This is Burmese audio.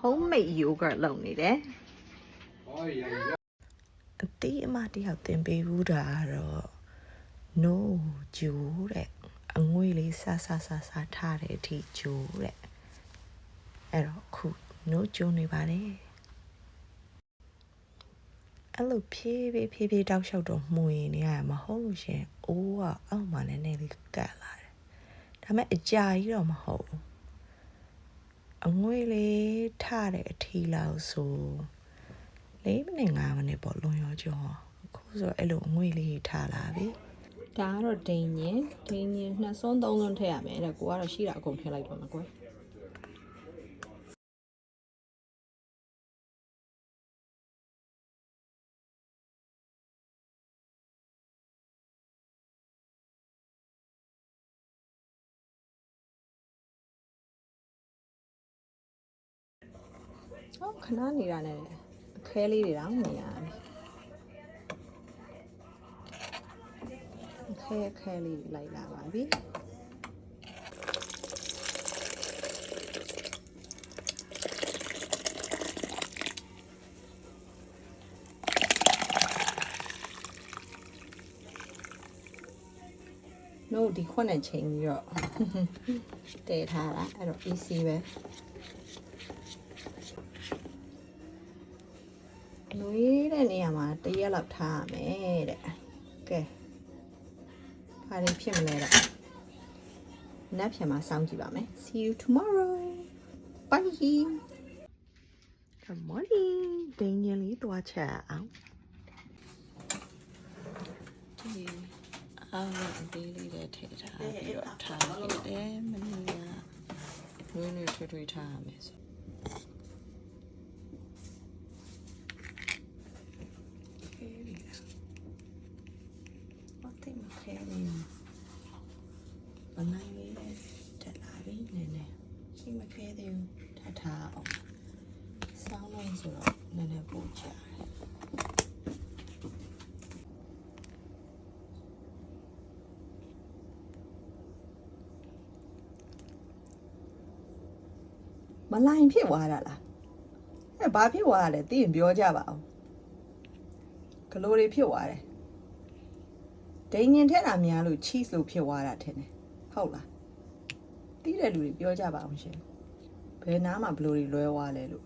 homemade yogurt လုပ်နေတယ်အတီးအမတယောက်တင်ပေးဘူးတာတော့ no ဂျိုးတဲ့အငွေလေးဆဆထားတဲ့အထိဂျိုးတဲ့အဲ့တော့ခု no ဂျိုးနေပါတယ်အဲ့လိုဖြည်းဖြည်းတောက်လျှောက်တော့မှုရင်နေရမဟုတ်လို့ရှင်အိုးကအောက်မှာနည်းနည်းလေးကတ်လာတယ်ဒါပေမဲ့အကြာကြီးတော့မဟုတ်ဘူးအငွေလေးထတဲ့အထီလောက်ဆို4 မိနစ်5 မိနစ်ပေါ့လွန်ရောကျော်အခုဆိုအဲ့လိုအငွေလေးထလာပြီဒါကတော့ဒိန်ညင်2စွန်း3စွန်းထည့်ရမယ်တဲ့ကိုကတော့ရှိတာအကုန်ထည့်လိုက်တော့မှာကွယ်ခဏနေတာနဲ့အခဲလေးတွေတော့နေရတယ်အခဲလေးလိုက်လာပါပြီနို့ဒီခွက်နဲ့ချိန်ပြီးတော့တည်ထားတာအဲ့တော့ easy ပဲနွေးတဲ့နေရာမှာတရက်လောက်ထားရမယ်တဲ့ကဲဘာတွေဖြစ်မလဲတော့နက်ဖြန်မှာစောင့်ကြည့်ပါမယ် see you tomorrow bye good morning ဒိန်ညင်လေးသွားချက်အောင်ဒီအားအသေးလေးတွေထည့်ထားပြီးတော့ထားခဲ့တယ်မနေ့ကနွေးထွေးထားရမယ်ဆိုဘနိုင်လေးတက်လာပြီနည်းနည်းရှိမခဲသေးဘူးထားအောင်စောင်းလို့ဆိုတော့နည်းနည်းပို့ချရတယ်မလိုင်းဖြစ်သွားတာလားအဲ့ဘာဖြစ်သွားလဲသိရင်ပြောကြပါအောင်ဂလိုတွေဖြစ်သွားတယ်ဒိန်ညင်ထက်တာများလို့ cheese လို့ဖြစ်သွားတာထင်တယ်ဟုတ်လားတီးတဲ့လူတွေပြောကြပါအောင်ရှင်ဘယ်နားမှာဘလိုတွေလွဲသွားလဲလို့